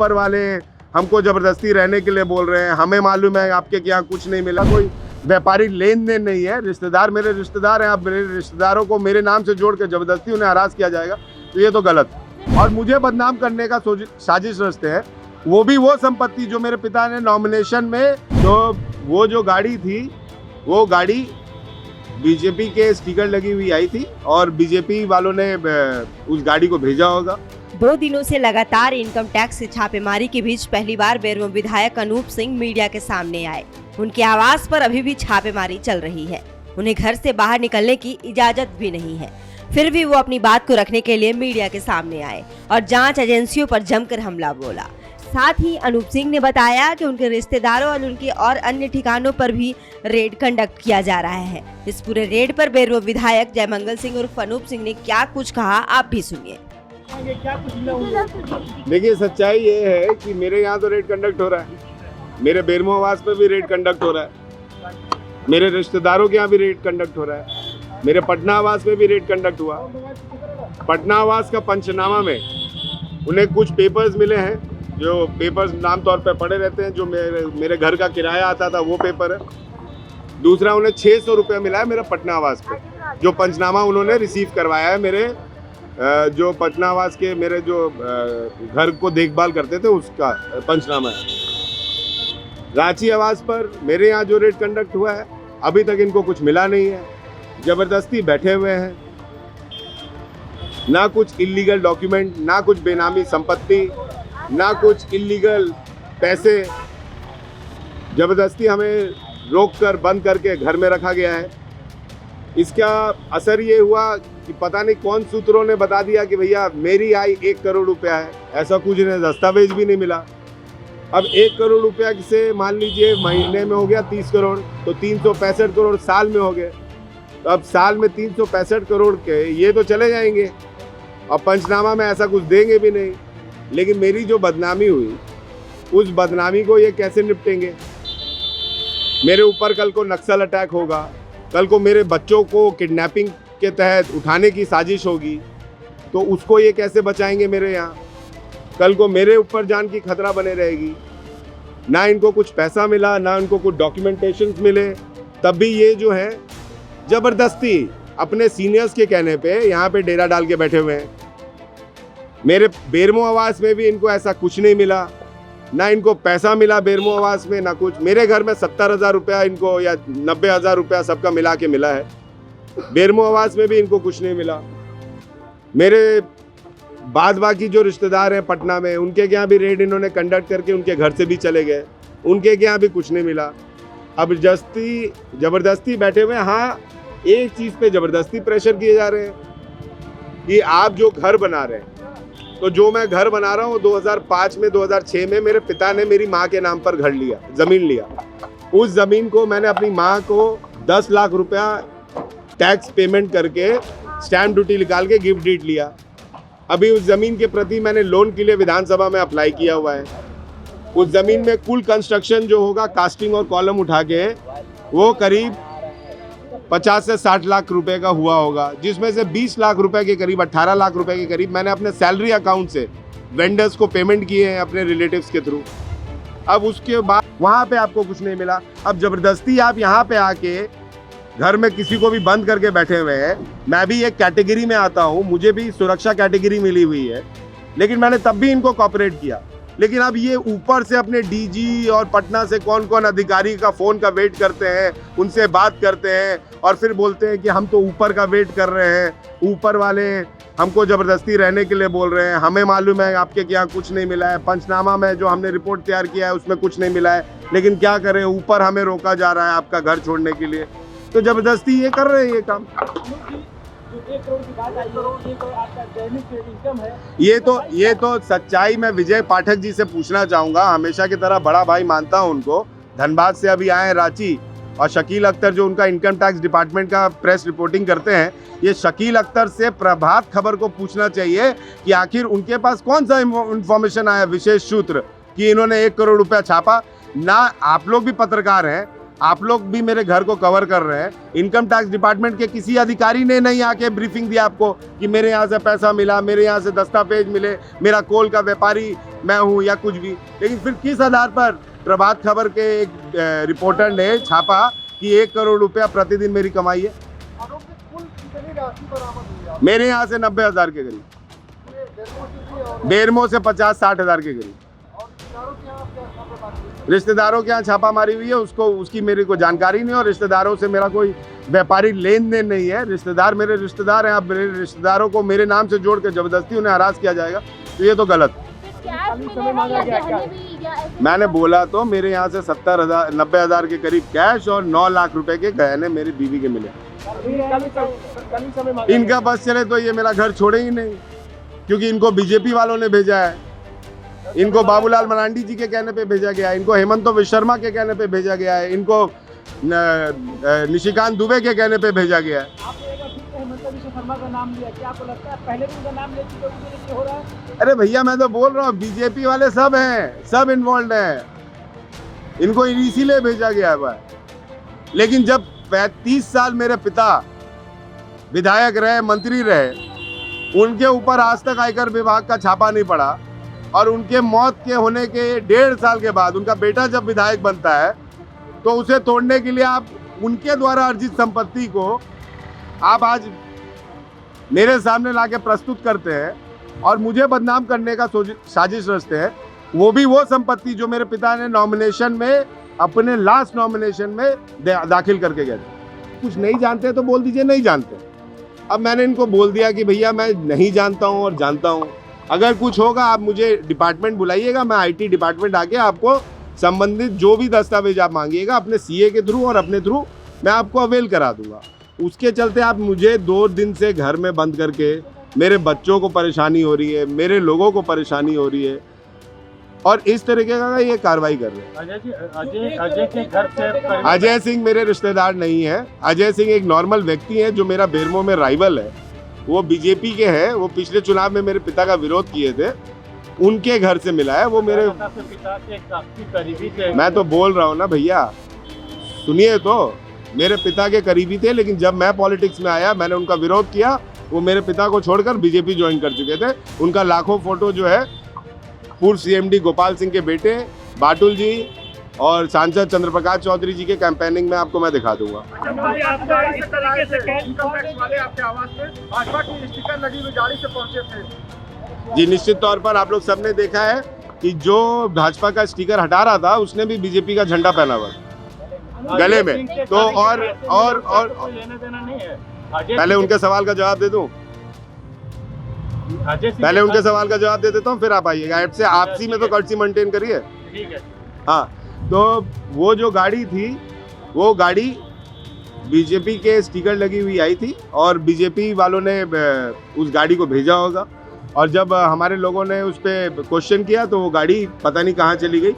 ऊपर वाले हमको जबरदस्ती रहने के लिए बोल रहे हैं, हमें मालूम है आपके यहाँ कुछ नहीं मिला। कोई व्यापारिक लेन देन नहीं है, रिश्तेदार मेरे रिश्तेदार हैं, अब मेरे रिश्तेदारों को मेरे नाम से जोड़ के जबरदस्ती उन्हें हरास किया जाएगा तो ये तो गलत है। और मुझे बदनाम करने का साजिश रचते हैं, वो भी वो संपत्ति जो मेरे पिता ने नॉमिनेशन में, तो वो जो गाड़ी थी वो गाड़ी बीजेपी के स्टिकर लगी हुई आई थी और बीजेपी वालों ने उस गाड़ी को भेजा होगा। 2 दिनों से लगातार इनकम टैक्स से छापेमारी के बीच पहली बार बेरमो विधायक अनूप सिंह मीडिया के सामने आए। उनके आवास पर अभी भी छापेमारी चल रही है, उन्हें घर से बाहर निकलने की इजाजत भी नहीं है, फिर भी वो अपनी बात को रखने के लिए मीडिया के सामने आए और जांच एजेंसियों पर जमकर हमला बोला। साथ ही अनूप सिंह ने बताया कि उनके रिश्तेदारों और उनके और अन्य ठिकानों पर भी रेड कंडक्ट किया जा रहा है। इस पूरे रेड पर बेरमो विधायक जयमंगल सिंह उर्फ अनूप सिंह ने क्या कुछ कहा, आप भी सुनिए। देखिए, सच्चाई ये है कि मेरे यहाँ तो रेड कंडक्ट हो रहा है, मेरे बेरमो आवास पे भी रेड कंडक्ट हो रहा है, मेरे रिश्तेदारों के यहाँ भी रेड कंडक्ट हो रहा है, मेरे पटना आवास में भी रेड कंडक्ट हुआ। पटना आवास का पंचनामा में उन्हें कुछ पेपर्स मिले हैं, जो पेपर्स नाम तौर पे पड़े रहते हैं, जो मेरे घर का किराया आता था वो पेपर है। दूसरा, उन्हें 600 रुपये मिला है मेरा पटना आवास पे, जो पंचनामा उन्होंने रिसीव करवाया है मेरे जो पटना आवास के मेरे जो घर को देखभाल करते थे उसका पंचनामा है। रांची आवास पर मेरे यहाँ जो रेड कंडक्ट हुआ है अभी तक इनको कुछ मिला नहीं है, जबरदस्ती बैठे हुए हैं, ना कुछ इलीगल डॉक्यूमेंट, ना कुछ बेनामी संपत्ति, ना कुछ इलीगल पैसे, जबरदस्ती हमें रोक कर बंद करके घर में रखा गया है। इसका असर ये हुआ कि पता नहीं कौन सूत्रों ने बता दिया कि भैया मेरी आय 1 करोड़ रुपया है, ऐसा कुछ नहीं, दस्तावेज भी नहीं मिला। अब 1 करोड़ रुपया से मान लीजिए महीने में हो गया 30 करोड़, तो 365 करोड़ साल में हो गए, तो अब साल में 365 करोड़ के ये तो चले जाएंगे और पंचनामा में ऐसा कुछ देंगे भी नहीं। लेकिन मेरी जो बदनामी हुई उस बदनामी को ये कैसे निपटेंगे? मेरे ऊपर कल को नक्सल अटैक होगा, कल को मेरे बच्चों को किडनैपिंग के तहत उठाने की साजिश होगी, तो उसको ये कैसे बचाएंगे मेरे यहाँ? कल को मेरे ऊपर जान की खतरा बने रहेगी। ना इनको कुछ पैसा मिला, ना इनको कुछ डॉक्यूमेंटेशन मिले, तब भी ये जो है जबरदस्ती अपने सीनियर्स के कहने पे यहाँ पे डेरा डाल के बैठे हुए हैं। मेरे बेरमो आवास में भी इनको ऐसा कुछ नहीं मिला, ना इनको पैसा मिला बेरमो आवास में, ना कुछ। मेरे घर में 70,000 रुपया इनको या 90,000 रुपया सबका मिला के मिला है, बेरमो आवास में भी इनको कुछ नहीं मिला। मेरे बाद बाकी जो रिश्तेदार हैं पटना में, उनके यहाँ भी रेड इन्होंने कंडक्ट करके उनके घर से भी चले गए, उनके यहाँ भी कुछ नहीं मिला। अब जबरदस्ती बैठे हुए। हाँ, एक चीज़ पे जबरदस्ती प्रेशर किए जा रहे हैं कि आप जो घर बना रहे हैं, तो जो मैं घर बना रहा हूँ 2005 में 2006 में मेरे पिता ने मेरी माँ के नाम पर घर लिया, ज़मीन लिया। उस ज़मीन को मैंने अपनी माँ को 10 लाख रुपया टैक्स पेमेंट करके स्टैम्प ड्यूटी निकाल के गिफ्ट डीड लिया। अभी उस ज़मीन के प्रति मैंने लोन के लिए विधानसभा में अप्लाई किया हुआ है। उस ज़मीन में कुल कंस्ट्रक्शन जो होगा कास्टिंग और कॉलम उठा के वो करीब 50 से 60 लाख रुपए का हुआ होगा, जिसमें से 20 लाख रुपए के करीब 18 लाख रुपए के करीब मैंने अपने सैलरी अकाउंट से वेंडर्स को पेमेंट किए हैं अपने रिलेटिव्स के थ्रू। अब उसके बाद वहाँ पे आपको कुछ नहीं मिला। अब जबरदस्ती आप यहाँ पे आके घर में किसी को भी बंद करके बैठे हुए हैं। मैं भी एक कैटेगरी में आता हूँ, मुझे भी सुरक्षा कैटेगरी मिली हुई है, लेकिन मैंने तब भी इनको कॉपरेट किया। लेकिन अब ये ऊपर से अपने डीजी और पटना से कौन कौन अधिकारी का फ़ोन का वेट करते हैं, उनसे बात करते हैं और फिर बोलते हैं कि हम तो ऊपर का वेट कर रहे हैं, ऊपर वाले हमको ज़बरदस्ती रहने के लिए बोल रहे हैं, हमें मालूम है आपके यहाँ कुछ नहीं मिला है, पंचनामा में जो हमने रिपोर्ट तैयार किया है उसमें कुछ नहीं मिला है, लेकिन क्या करें, ऊपर हमें रोका जा रहा है आपका घर छोड़ने के लिए। तो ज़बरदस्ती ये कर रहे हैं ये काम। 1 करोड़ की बात आई है, ये तो आपका दैनिक इनकम है। ये तो सच्चाई मैं विजय पाठक जी से पूछना चाहूँगा, हमेशा की तरह बड़ा भाई मानता हूँ उनको। धनबाद से अभी आए हैं रांची, और शकील अख्तर जो उनका इनकम टैक्स डिपार्टमेंट का प्रेस रिपोर्टिंग करते हैं, ये शकील अख्तर से प्रभात खबर को पूछना चाहिए कि आखिर उनके पास कौन सा इंफॉर्मेशन आया, विशेष सूत्र, कि इन्होंने 1 करोड़ रुपया छापा। ना आप लोग भी पत्रकार हैं, आप लोग भी मेरे घर को कवर कर रहे हैं। इनकम टैक्स डिपार्टमेंट के किसी अधिकारी ने नहीं आके ब्रीफिंग दिया आपको कि मेरे यहाँ से पैसा मिला, मेरे यहाँ से दस्तावेज मिले, मेरा कोल का व्यापारी मैं हूँ या कुछ भी। लेकिन फिर किस आधार पर प्रभात खबर के एक रिपोर्टर ने छापा कि 1 करोड़ रुपया प्रतिदिन मेरी कमाई है? मेरे यहाँ से 90,000 के करीब, बेरमो से 50-60 हज़ार के करीब। रिश्तेदारों के यहाँ छापा मारी हुई है, उसकी मेरे को जानकारी नहीं, और रिश्तेदारों से मेरा कोई व्यापारी लेन देन नहीं है। रिश्तेदार मेरे रिश्तेदार हैं। अब मेरे रिश्तेदारों को मेरे नाम से जोड़ के जबरदस्ती उन्हें हरास किया जाएगा तो ये तो गलत। मैंने बोला तो मेरे यहाँ से 90,000 के करीब कैश और 9 लाख रुपए के गहने मेरी बीवी के मिले। इनका बस चले तो ये मेरा घर छोड़े ही नहीं, क्योंकि इनको बीजेपी वालों ने भेजा है, इनको बाबूलाल मरांडी जी के कहने पे भेजा गया है, इनको हेमंत विश्व शर्मा के कहने पे भेजा गया है, इनको निशिकांत दुबे के कहने पे भेजा गया है। हेमंत विश्व शर्मा का नाम लिया, क्या आपको लगता है पहले भी उनका नाम ले चुके हैं, हो रहा है? अरे भैया मैं तो बोल रहा हूँ बीजेपी वाले सब हैं, सब इन्वॉल्व हैं, इनको इसीलिए भेजा गया है। लेकिन जब 35 साल मेरे पिता विधायक रहे, मंत्री रहे, उनके ऊपर आज तक आयकर विभाग का छापा नहीं पड़ा, और उनके मौत के होने के 1.5 साल के बाद उनका बेटा जब विधायक बनता है तो उसे तोड़ने के लिए आप उनके द्वारा अर्जित संपत्ति को आप आज मेरे सामने लाके प्रस्तुत करते हैं और मुझे बदनाम करने का साजिश रचते हैं। वो भी वो संपत्ति जो मेरे पिता ने नॉमिनेशन में, अपने लास्ट नॉमिनेशन में दाखिल करके गए थे। कुछ नहीं जानते तो बोल दीजिए नहीं जानते। अब मैंने इनको बोल दिया कि भैया मैं नहीं जानता हूँ और जानता हूँ, अगर कुछ होगा आप मुझे डिपार्टमेंट बुलाइएगा, मैं IT डिपार्टमेंट आके आपको संबंधित जो भी दस्तावेज आप मांगिएगा अपने CA के थ्रू और अपने थ्रू मैं आपको अवेल करा दूंगा। उसके चलते आप मुझे 2 दिन से घर में बंद करके, मेरे बच्चों को परेशानी हो रही है, मेरे लोगों को परेशानी हो रही है, और इस तरीके का ये कार्रवाई कर रहे हैं। अजय के घर से अजय सिंह मेरे रिश्तेदार नहीं है। अजय सिंह एक नॉर्मल व्यक्ति है जो मेरा बेरमो में राइवल है। वो बीजेपी के हैं, वो पिछले चुनाव में मेरे पिता का विरोध किए थे, उनके घर से मिला है। वो मेरे पिता के काफी करीबी थे। मैं तो बोल रहा हूँ ना भैया, सुनिए तो, मेरे पिता के करीबी थे, लेकिन जब मैं पॉलिटिक्स में आया मैंने उनका विरोध किया। वो मेरे पिता को छोड़कर बीजेपी ज्वाइन कर चुके थे। उनका लाखों फोटो जो है पूर्व CMD गोपाल सिंह के बेटे बाटुल जी और सांसद चंद्रप्रकाश चौधरी जी के कैंपेनिंग में आपको मैं दिखा दूंगा। जी निश्चित तौर पर आप लोग सबने देखा है कि जो भाजपा का स्टिकर हटा रहा था उसने भी बीजेपी का झंडा पहना हुआ गले में। तो और लेना देना नहीं है। पहले उनके सवाल का जवाब दे दूं, पहले उनके सवाल का जवाब दे देता हूँ, फिर आप आइएगा। आपसे आपसी में तो कर्टसी मेंटेन करिए। ठीक है। हाँ, तो वो जो गाड़ी थी, वो गाड़ी बीजेपी के स्टिकर लगी हुई आई थी और बीजेपी वालों ने उस गाड़ी को भेजा होगा, और जब हमारे लोगों ने उस पर क्वेश्चन किया तो वो गाड़ी पता नहीं कहाँ चली गई,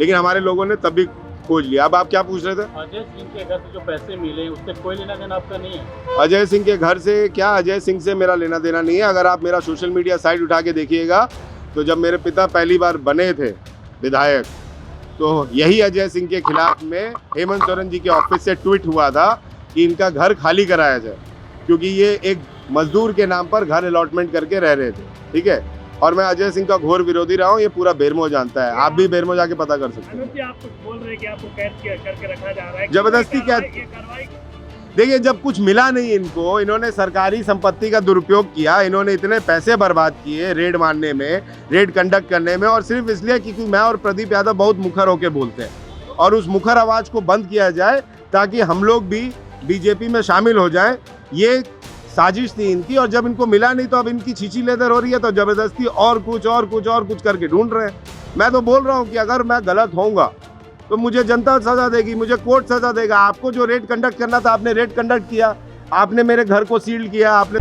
लेकिन हमारे लोगों ने तब भी खोज लिया। अब आप क्या पूछ रहे थे? अजय सिंह के घर से जो पैसे मिले उससे कोई लेना देना आपका नहीं है? अजय सिंह के घर से क्या, अजय सिंह से मेरा लेना देना नहीं है। अगर आप मेरा सोशल मीडिया साइट उठा के देखिएगा तो जब मेरे पिता पहली बार बने थे विधायक, तो यही अजय सिंह के खिलाफ में हेमंत सोरेन जी के ऑफिस से ट्वीट हुआ था कि इनका घर खाली कराया जाए, क्योंकि ये एक मजदूर के नाम पर घर अलॉटमेंट करके रह रहे थे। ठीक है, और मैं अजय सिंह का घोर विरोधी रहा हूँ, ये पूरा बेरमो जानता है। आप भी बेरमो जाके पता कर सकते हैं। आप कुछ बोल रहे हैं कि आपको कैद करके रखा जा रहा है, जबरदस्ती कैद। देखिए, जब कुछ मिला नहीं इनको, इन्होंने सरकारी संपत्ति का दुरुपयोग किया, इन्होंने इतने पैसे बर्बाद किए रेड मारने में, रेड कंडक्ट करने में, और सिर्फ इसलिए क्योंकि मैं और प्रदीप यादव बहुत मुखर होकर बोलते हैं, और उस मुखर आवाज को बंद किया जाए ताकि हम लोग भी बीजेपी में शामिल हो जाएं। ये साजिश थी इनकी, और जब इनको मिला नहीं तो अब इनकी छींची लेदर हो रही है, तो जबरदस्ती और कुछ करके ढूंढ रहे हैं। मैं तो बोल रहा हूँ कि अगर मैं गलत होऊंगा तो मुझे जनता सजा देगी, मुझे कोर्ट सजा देगा। आपको जो रेड कंडक्ट करना था आपने रेड कंडक्ट किया, आपने मेरे घर को सील किया, आपने